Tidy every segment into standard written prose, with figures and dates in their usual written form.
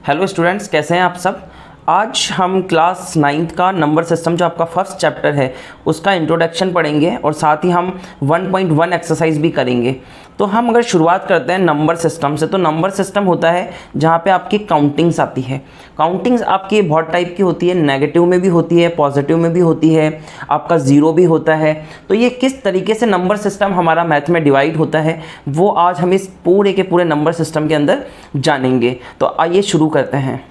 Hello students, कैसे हैं आप सब। आज हम क्लास 9th का नंबर सिस्टम जो आपका फर्स्ट चैप्टर है उसका इंट्रोडक्शन पढ़ेंगे और साथ ही हम 1.1 एक्सरसाइज भी करेंगे। तो हम अगर शुरुआत करते हैं नंबर सिस्टम से, तो नंबर सिस्टम होता है जहाँ पे आपकी काउंटिंग्स आती है। काउंटिंग्स आपकी बहुत टाइप की होती है, नेगेटिव में भी होती है, पॉजिटिव में भी होती है, आपका ज़ीरो भी होता है। तो ये किस तरीके से नंबर सिस्टम हमारा मैथ में डिवाइड होता है वो आज हम इस पूरे के पूरे नंबर सिस्टम के अंदर जानेंगे। तो आइए शुरू करते हैं।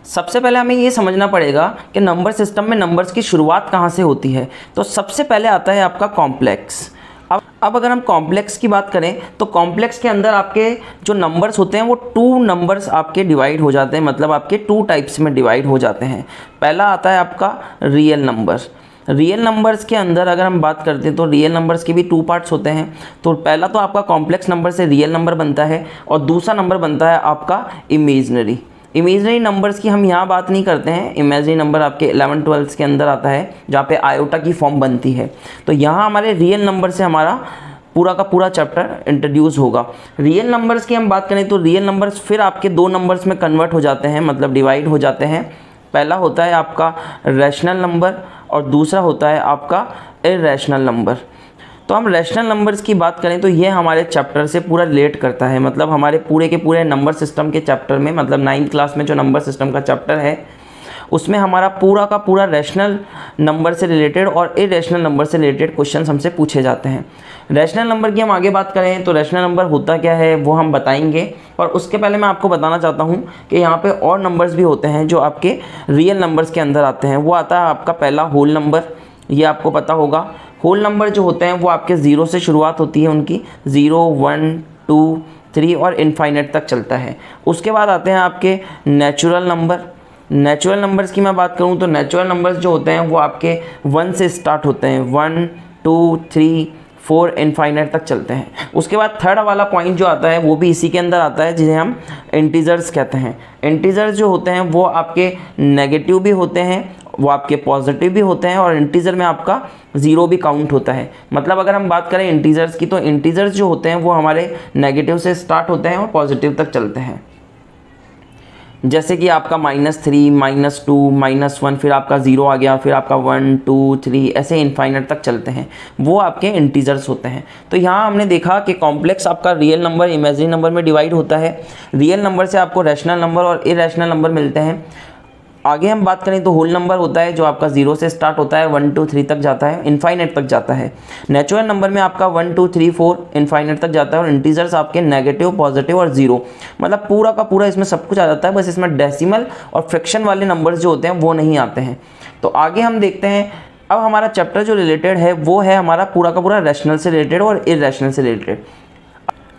सबसे पहले हमें ये समझना पड़ेगा कि नंबर सिस्टम में नंबर्स की शुरुआत कहाँ से होती है। तो सबसे पहले आता है आपका कॉम्प्लेक्स। अब अगर हम कॉम्प्लेक्स की बात करें तो कॉम्प्लेक्स के अंदर आपके जो नंबर्स होते हैं वो 2 नंबर्स आपके डिवाइड हो जाते हैं, मतलब आपके 2 टाइप्स में डिवाइड हो जाते हैं। पहला आता है आपका रियल नंबर। रियल नंबर्स के अंदर अगर हम बात करते हैं तो रियल नंबर्स के भी 2 पार्ट्स होते हैं। तो पहला तो आपका कॉम्प्लेक्स नंबर से रियल नंबर बनता है और दूसरा नंबर बनता है आपका इमेजनरी। इमेजनरी नंबर्स की हम यहाँ बात नहीं करते हैं। इमेजनरी नंबर आपके 11-12 के अंदर आता है जहाँ पे आयोटा की फॉर्म बनती है। तो यहाँ हमारे रियल नंबर से हमारा पूरा का पूरा चैप्टर इंट्रोड्यूस होगा। रियल नंबर्स की हम बात करें तो रियल नंबर्स फिर आपके 2 नंबर्स में कन्वर्ट हो जाते हैं, मतलब डिवाइड हो जाते हैं। पहला होता है आपका रैशनल नंबर और दूसरा होता है आपका इर्रेशनल नंबर। तो हम रैशनल नंबर्स की बात करें तो ये हमारे चैप्टर से पूरा रिलेट करता है, मतलब हमारे पूरे के पूरे नंबर सिस्टम के चैप्टर में, मतलब 9th क्लास में जो नंबर सिस्टम का चैप्टर है उसमें हमारा पूरा का पूरा रैशनल नंबर से रिलेटेड और इरेशनल नंबर से रिलेटेड क्वेश्चन हमसे पूछे जाते हैं। रैशनल नंबर की हम आगे बात करें तो रैशनल नंबर होता क्या है वो हम बताएंगे, और उसके पहले मैं आपको बताना चाहता हूँ कि यहाँ पे और नंबर्स भी होते हैं जो आपके रियल नंबर्स के अंदर आते हैं। वो आता है आपका पहला होल नंबर, ये आपको पता होगा। होल नंबर जो होते हैं वो आपके 0 से शुरुआत होती है, उनकी 0, 1, 2, 3 और इनफाइनाइट तक चलता है। उसके बाद आते हैं आपके नेचुरल नंबर। नेचुरल नंबर्स की मैं बात करूं तो नेचुरल नंबर्स जो होते हैं वो आपके 1 से स्टार्ट होते हैं, 1, 2, 3, 4 इनफाइनाइट तक चलते हैं। उसके बाद थर्ड वाला पॉइंट जो आता है वो भी इसी के अंदर आता है, जिन्हें हम इंटीजर्स कहते हैं। इंटीजर्स जो होते हैं वो आपके नेगेटिव भी होते हैं, वो आपके पॉजिटिव भी होते हैं, और इंटीजर में आपका 0 भी काउंट होता है। मतलब अगर हम बात करें इंटीजर्स की तो इंटीजर्स जो होते हैं वो हमारे नेगेटिव से स्टार्ट होते हैं और पॉजिटिव तक चलते हैं। जैसे कि आपका -3, -2, -1, फिर आपका 0 आ गया, फिर आपका 1, 2, 3 ऐसे इनफाइनाइट तक चलते हैं, वो आपके इंटीजर्स होते हैं। तो यहाँ हमने देखा कि कॉम्प्लेक्स आपका रियल नंबर इमेजिनरी नंबर में डिवाइड होता है। रियल नंबर से आपको रैशनल नंबर और इरेशनल नंबर मिलते हैं। आगे हम बात करें तो होल नंबर होता है जो आपका 0 से स्टार्ट होता है, 1, 2, 3 तक जाता है, इनफाइनाइट तक जाता है। नेचुरल नंबर में आपका 1, 2, 3, 4 इनफाइनाइट तक जाता है, और इंटीजर्स आपके नेगेटिव, पॉजिटिव और 0, मतलब पूरा का पूरा इसमें सब कुछ आ जाता है। बस इसमें डेसिमल और फ्रैक्शन वाले नंबर्स जो होते हैं वो नहीं आते हैं। तो आगे हम देखते हैं। अब हमारा चैप्टर जो रिलेटेड है वो है हमारा पूरा का पूरा रैशनल से रिलेटेड और इरेशनल से रिलेटेड।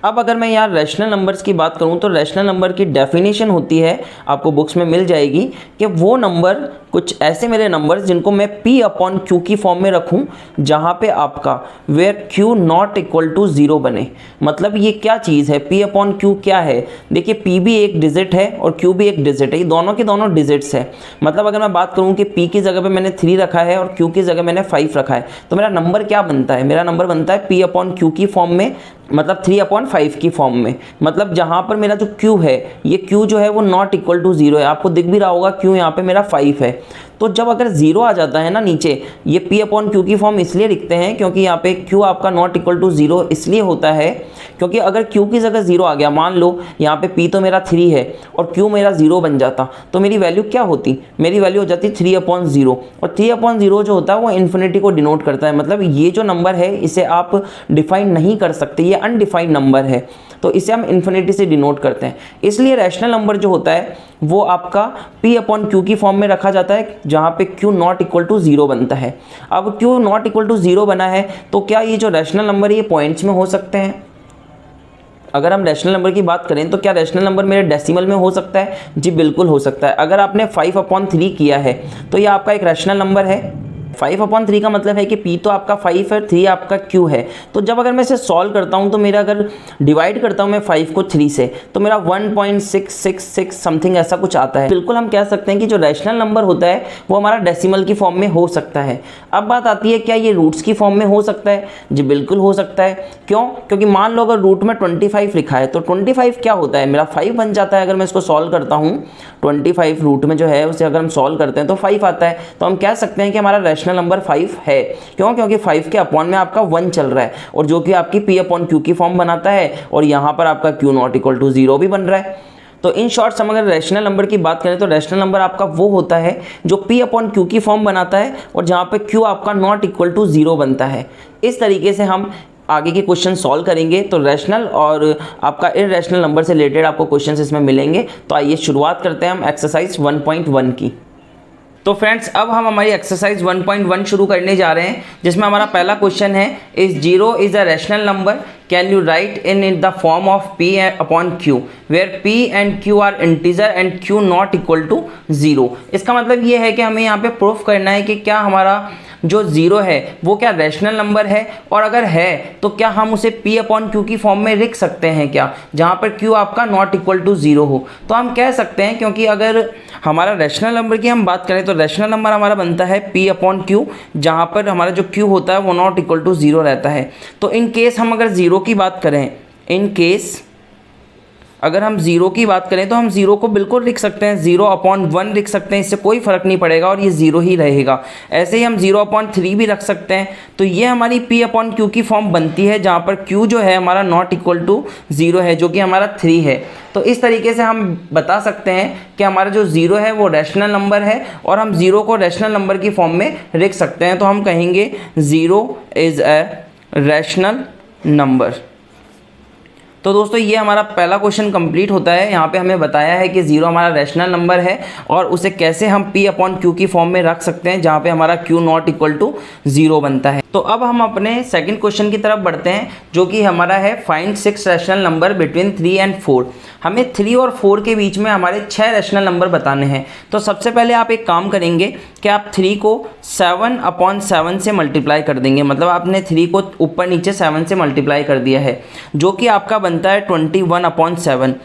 अब अगर मैं यहाँ रैशनल नंबर्स की बात करूँ तो रैशनल नंबर की डेफिनेशन होती है, आपको बुक्स में मिल जाएगी, कि वो नंबर कुछ ऐसे मेरे नंबर्स जिनको मैं P/Q की फॉर्म में रखूँ जहाँ पे आपका where Q not equal to 0 बने। मतलब ये क्या चीज़ है, P/Q क्या है। देखिए P भी एक डिजिट है और Q भी एक डिजिट है, ये दोनों के दोनों डिजिट्स है। मतलब अगर मैं बात करूँ कि P की जगह पे मैंने 3 रखा है और Q की जगह मैंने 5 रखा है, तो मेरा नंबर क्या बनता है, मेरा नंबर बनता है P/Q की फॉर्म में, मतलब 3/5 की फॉर्म में। मतलब जहाँ पर मेरा जो Q है, ये Q जो है वो नॉट इक्वल टू 0 है। आपको दिख भी रहा होगा Q यहाँ पे मेरा 5 है। तो जब अगर 0 आ जाता है ना नीचे, ये P/Q की फॉर्म इसलिए लिखते हैं क्योंकि यहाँ पे Q आपका नॉट इक्वल टू 0 इसलिए होता है क्योंकि अगर Q की जगह 0 आ गया, मान लो यहाँ पे P तो मेरा 3 है और Q मेरा 0 बन जाता, तो मेरी वैल्यू क्या होती, मेरी वैल्यू हो जाती 3/0, और 3/0 जो होता है वो इन्फिनिटी को डिनोट करता है। मतलब ये जो नंबर है इसे आप डिफाइन नहीं कर सकते, ये अनडिफाइंड नंबर है, तो इसे हम इन्फिनिटी से डिनोट करते हैं। इसलिए रैशनल नंबर जो होता है वो आपका P/Q की फॉर्म में रखा जाता है जहाँ पे Q नॉट इक्वल टू 0 बनता है। अब Q नॉट इक्वल टू 0 बना है तो क्या ये जो रैशनल नंबर है ये पॉइंट्स में हो सकते हैं। अगर हम रैशनल नंबर की बात करें तो क्या रैशनल नंबर मेरे डेसिमल में हो सकता है, जी बिल्कुल हो सकता है। अगर आपने 5/3 किया है तो ये आपका एक रैशनल नंबर है, 5/3 का मतलब है कि p तो आपका 5 है, 3 आपका q है। तो जब अगर मैं इसे सॉल्व करता हूँ तो मेरा अगर डिवाइड करता हूँ मैं 5 को 3 से तो मेरा 1.666 समथिंग ऐसा कुछ आता है। बिल्कुल हम कह सकते हैं कि जो रैशनल नंबर होता है वो हमारा डेसिमल की फॉर्म में हो सकता है। अब बात आती है क्या ये रूट्स की फॉर्म में हो सकता है? जी बिल्कुल हो सकता है। क्यों? क्योंकि मान लो अगर रूट में 25 लिखा है तो 25 क्या होता है, मेरा 5 बन जाता है। अगर मैं इसको सॉल्व करता हूँ 25 रूट में जो है उसे अगर हम सॉल्व करते हैं तो 5 आता है। तो हम कह सकते हैं कि हमारा रैशनल नंबर 5 है। क्यों? क्योंकि 5 के अपॉन में आपका 1 चल रहा है और जो कि आपकी p/q की फॉर्म बनाता है और यहाँ पर आपका q नॉट इक्वल टू 0 भी बन रहा है। तो इन शॉर्ट हम अगर रैशनल नंबर की बात करें तो रैशनल नंबर आपका वो होता है जो p/q की फॉर्म बनाता है और जहाँ पे q आपका नॉट इक्वल टू 0 बनता है। इस तरीके से हम आगे के क्वेश्चन सॉल्व करेंगे। तो रैशनल और आपका इररेशनल नंबर से रिलेटेड आपको क्वेश्चंस इसमें मिलेंगे। तो आइए शुरुआत करते हैं हम एक्सरसाइज 1.1 की। तो फ्रेंड्स अब हम हमारी एक्सरसाइज 1.1 शुरू करने जा रहे हैं, जिसमें हमारा पहला क्वेश्चन है, is 0 is a rational number, can you write in the form of p/q where p and q are integer and q not equal to 0। इसका मतलब ये है कि हमें यहाँ पे प्रूफ करना है कि क्या हमारा जो 0 है वो क्या रैशनल नंबर है, और अगर है तो क्या हम उसे p/q की फॉर्म में लिख सकते हैं क्या, जहाँ पर q आपका नॉट इक्वल टू 0 हो। तो हम कह सकते हैं, क्योंकि अगर हमारा रैशनल नंबर की हम बात करें तो रैशनल नंबर हमारा बनता है p/q, जहाँ पर हमारा जो q होता है वो नॉट इक्वल टू 0 रहता है। तो इन केस हम अगर 0 की बात करें, इन केस अगर हम 0 की बात करें तो हम 0 को बिल्कुल लिख सकते हैं, 0/1 लिख सकते हैं, इससे कोई फ़र्क नहीं पड़ेगा और ये 0 ही रहेगा। ऐसे ही हम 0/3 भी रख सकते हैं। तो ये हमारी p/q की फॉर्म बनती है, जहाँ पर q जो है हमारा नॉट इक्वल टू 0 है, जो कि हमारा 3 है। तो इस तरीके से हम बता सकते हैं कि हमारा जो 0 है वो रैशनल नंबर है और हम 0 को रैशनल नंबर की फॉर्म में लिख सकते हैं। तो हम कहेंगे 0 इज़ अ रैशनल नंबर। तो दोस्तों ये हमारा पहला क्वेश्चन कंप्लीट होता है। यहाँ पे हमें बताया है कि 0 हमारा रैशनल नंबर है और उसे कैसे हम p/q की फॉर्म में रख सकते हैं, जहाँ पे हमारा q नॉट इक्वल टू 0 बनता है। तो अब हम अपने सेकंड क्वेश्चन की तरफ बढ़ते हैं, जो कि हमारा है find 6 rational number between 3 and 4। हमें 3 और 4 के बीच में हमारे 6 रैशनल नंबर बताने हैं। तो सबसे पहले आप एक काम करेंगे कि आप 3 को 7/7 से मल्टीप्लाई कर देंगे। मतलब आपने 3 को ऊपर नीचे 7 से मल्टीप्लाई कर दिया है, जो कि आपका बनता है 21/7।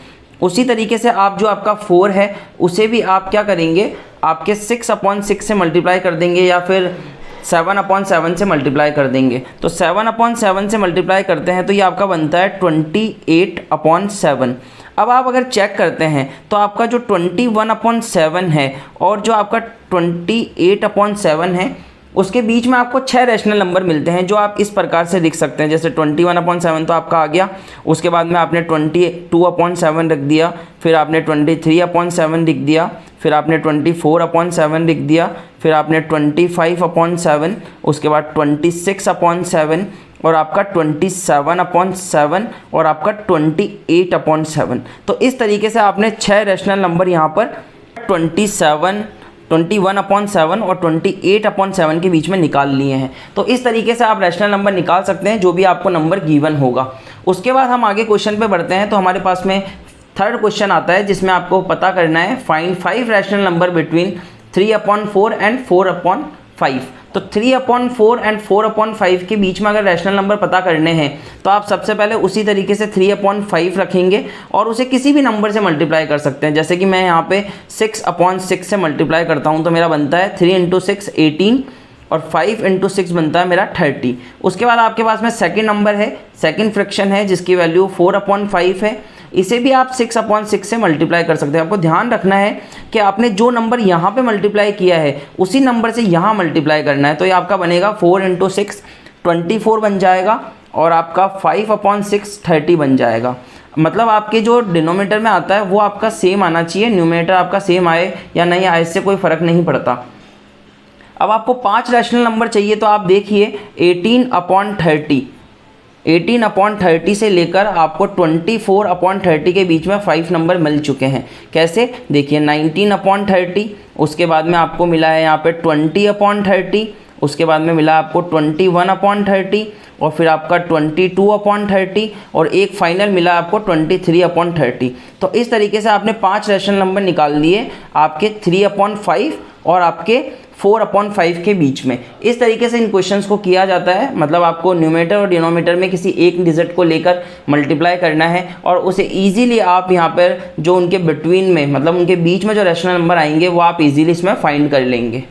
उसी तरीके से आप जो आपका 4 है उसे भी आप क्या करेंगे, आपके 6/6 से मल्टीप्लाई कर देंगे या फिर 7/7 से मल्टीप्लाई कर देंगे। तो 7/7 से मल्टीप्लाई करते हैं तो ये आपका बनता है 28/7। अब आप अगर चेक करते हैं तो आपका जो 21/7 है और जो आपका 28/7 है उसके बीच में आपको 6 रैशनल नंबर मिलते हैं, जो आप इस प्रकार से लिख सकते हैं। जैसे 21/7 तो आपका आ गया, उसके बाद में आपने 22/7 रख दिया, फिर आपने 23/7 लिख दिया, फिर आपने 24/7 लिख दिया, फिर आपने 25/7, उसके बाद 26/7 और आपका 27/7 और आपका 28/7। तो इस तरीके से आपने 6 रैशनल नंबर यहाँ पर 21/7 और 28/7 के बीच में निकाल लिए हैं। तो इस तरीके से आप रैशनल नंबर निकाल सकते हैं, जो भी आपको नंबर गिवन होगा। उसके बाद हम आगे क्वेश्चन पे बढ़ते हैं। तो हमारे पास में थर्ड क्वेश्चन आता है, जिसमें आपको पता करना है find 5 rational number between 3/4 and 4/5। तो 3/4 एंड 4/5 के बीच में अगर रैशनल नंबर पता करने हैं तो आप सबसे पहले उसी तरीके से 3/5 रखेंगे और उसे किसी भी नंबर से मल्टीप्लाई कर सकते हैं। जैसे कि मैं यहाँ पे 6/6 से मल्टीप्लाई करता हूँ तो मेरा बनता है 3 × 6 18 और 5 × 6 बनता है मेरा 30। उसके बाद आपके पास में सेकंड नंबर है, सेकंड फ्रैक्शन है, जिसकी वैल्यू 4/5 है। इसे भी आप 6/6 से मल्टीप्लाई कर सकते हैं। आपको ध्यान रखना है कि आपने जो नंबर यहाँ पे मल्टीप्लाई किया है उसी नंबर से यहाँ मल्टीप्लाई करना है। तो ये आपका बनेगा 4 × 6 24 बन जाएगा और आपका 5/6 30 बन जाएगा। मतलब आपके जो डिनोमिनेटर में आता है वो आपका सेम आना चाहिए, न्यूमरेटर आपका सेम आए या नहीं आए इससे कोई फ़र्क नहीं पड़ता। अब आपको 5 रैशनल नंबर चाहिए, तो आप देखिए 18/30 18/30 से लेकर आपको 24/30 के बीच में 5 नंबर मिल चुके हैं। कैसे? देखिए 19/30, उसके बाद में आपको मिला है यहाँ पे 20/30, उसके बाद में मिला आपको 21/30 और फिर आपका 22/30 और एक फाइनल मिला आपको 23/30। तो इस तरीके से आपने 5 रैशनल नंबर निकाल लिए, आपके 3/5 और आपके 4/5 के बीच में। इस तरीके से इन क्वेश्चंस को किया जाता है, मतलब आपको न्यूमरेटर और डिनोमिनेटर में किसी एक डिजिट को लेकर मल्टीप्लाई करना है और उसे इजीली आप यहाँ पर जो उनके बिटवीन में, मतलब उनके बीच में जो रैशनल नंबर आएंगे वो आप इजीली इसमें फाइंड कर लेंगे।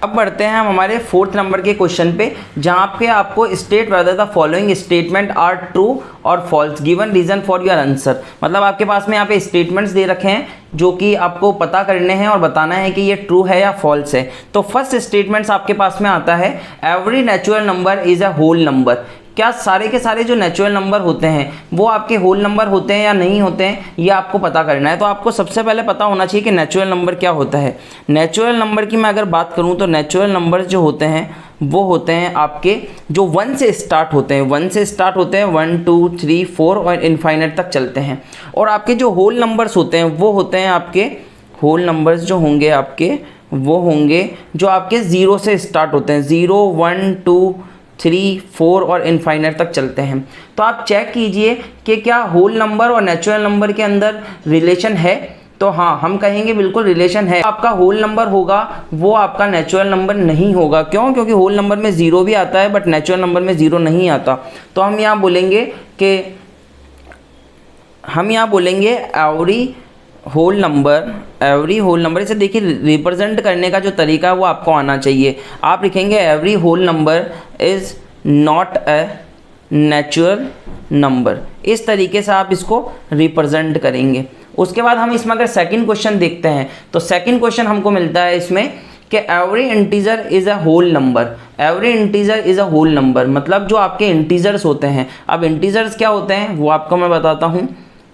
अब बढ़ते हैं हम हमारे 4th नंबर के क्वेश्चन पे, जहाँ पे आपको state whether the following statement are true और false, given reason for your answer. मतलब आपके पास में यहाँ पे स्टेटमेंट्स दे रखे हैं जो कि आपको पता करने हैं और बताना है कि ये ट्रू है या फॉल्स है। तो फर्स्ट स्टेटमेंट्स आपके पास में आता है every natural number is a whole number. क्या सारे के सारे जो नेचुरल नंबर होते हैं वो आपके होल नंबर होते हैं या नहीं होते हैं, ये आपको पता करना है। तो आपको सबसे पहले पता होना चाहिए कि नेचुरल नंबर क्या होता है। नेचुरल नंबर की मैं अगर बात करूं तो नेचुरल नंबर जो होते हैं वो होते हैं आपके जो 1 से स्टार्ट होते हैं, 1 से स्टार्ट होते हैं, 1 2 3 4 और इनफाइनाइट तक चलते हैं। और आपके जो होल नंबर्स होते हैं वो होते हैं आपके होल नंबर्स जो होंगे आपके वो होंगे जो आपके 0 से स्टार्ट होते हैं, 0 1 2 3 4 और इनफाइनाइट तक चलते हैं। तो आप चेक कीजिए कि क्या होल नंबर और नेचुरल नंबर के अंदर रिलेशन है। तो हाँ, हम कहेंगे बिल्कुल रिलेशन है। आपका होल नंबर होगा वो आपका नेचुरल नंबर नहीं होगा। क्यों? क्योंकि होल नंबर में 0 भी आता है बट नेचुरल नंबर में 0 नहीं आता। तो हम यहाँ बोलेंगे एवरी होल नंबर, इसे देखिए रिप्रेजेंट करने का जो तरीका है वो आपको आना चाहिए। आप लिखेंगे every whole number is not a natural number, इस तरीके से आप इसको रिप्रेजेंट करेंगे। उसके बाद हम इसमें अगर सेकंड क्वेश्चन देखते हैं तो सेकंड क्वेश्चन हमको मिलता है इसमें कि every integer is a whole number. Every integer is a whole number मतलब जो आपके इंटीजर्स होते हैं। अब इंटीजर्स क्या होते हैं वो आपको मैं बताता हूँ।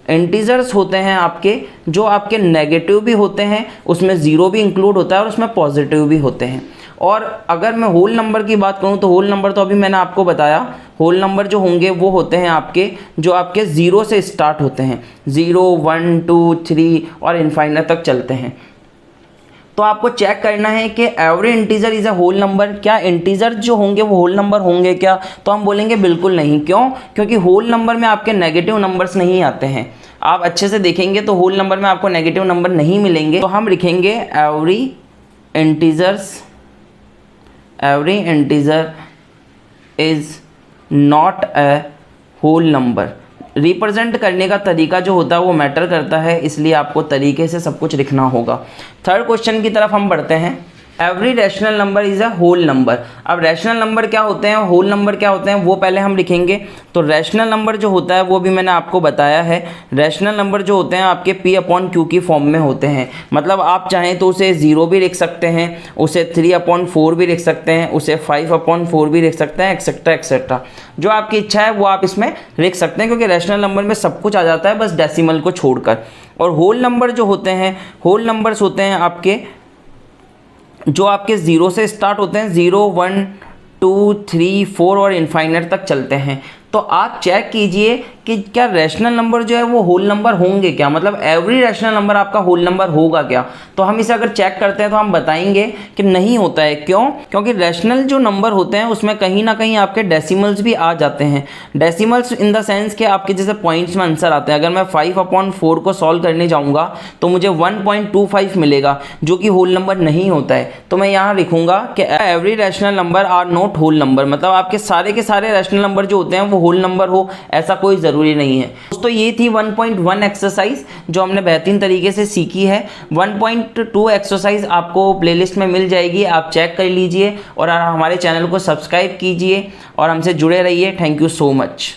इंटीजर्स होते हैं आपके जो आपके नेगेटिव भी होते हैं, उसमें 0 भी इंक्लूड होता है और उसमें पॉजिटिव भी होते हैं। और अगर मैं होल नंबर की बात करूं तो होल नंबर तो अभी मैंने आपको बताया, होल नंबर जो होंगे वो होते हैं आपके जो आपके 0 से स्टार्ट होते हैं, 0 1 2 3 और इनफाइनाइट तक चलते हैं। तो आपको चेक करना है कि every integer is a whole number. क्या इंटीजर जो होंगे वो होल नंबर होंगे क्या? तो हम बोलेंगे बिल्कुल नहीं। क्यों? क्योंकि होल नंबर में आपके नेगेटिव नंबर्स नहीं आते हैं। आप अच्छे से देखेंगे तो होल नंबर में आपको नेगेटिव नंबर नहीं मिलेंगे। तो हम लिखेंगे every integer is not a whole number. Represent करने का तरीका जो होता है वो मैटर करता है, इसलिए आपको तरीके से सब कुछ लिखना होगा। थर्ड क्वेश्चन की तरफ हम बढ़ते हैं। Every rational number is a whole number. अब रैशनल नंबर क्या होते हैं, होल नंबर क्या होते हैं वो पहले हम लिखेंगे। तो रैशनल नंबर जो होता है वो भी मैंने आपको बताया है। रैशनल नंबर जो होते हैं आपके P/Q की फॉर्म में होते हैं। मतलब आप चाहें तो उसे 0 भी लिख सकते हैं, उसे 3/4 भी लिख सकते हैं, उसे 5/4 भी लिख सकते हैं, एक्सेट्रा एक्सेट्रा। जो आपकी इच्छा है वो आप इसमें लिख सकते हैं, क्योंकि रैशनल नंबर में सब कुछ आ जाता है बस डेसिमल को छोड़कर। और होल नंबर जो होते हैं, होल नंबर्स होते हैं आपके जो आपके 0 से स्टार्ट होते हैं, 0 1 2 3 4 और इनफाइनाइट तक चलते हैं। तो आप चेक कीजिए कि क्या रैशनल नंबर जो है वो होल नंबर होंगे क्या, मतलब एवरी रैशनल नंबर आपका होल नंबर होगा क्या। तो हम इसे अगर चेक करते हैं तो हम बताएंगे कि नहीं होता है। क्यों? क्योंकि रैशनल जो नंबर होते हैं उसमें कहीं ना कहीं आपके डेसिमल्स भी आ जाते हैं। डेसिमल्स इन द सेंस कि आपके जैसे पॉइंट्स में आंसर आते हैं। अगर मैं 5/4 को सॉल्व करने जाऊँगा तो मुझे 1.25 मिलेगा जो कि होल नंबर नहीं होता है। तो मैं यहाँ लिखूँगा कि every rational number are not whole number, मतलब आपके सारे के सारे रैशनल नंबर जो होते हैं वो होल नंबर हो ऐसा कोई ज़रूरी नहीं है। दोस्तों ये थी 1.1 एक्सरसाइज जो हमने बेहतरीन तरीके से सीखी है। 1.2 एक्सरसाइज आपको प्लेलिस्ट में मिल जाएगी, आप चेक कर लीजिए और हमारे चैनल को सब्सक्राइब कीजिए और हमसे जुड़े रहिए। Thank you so much.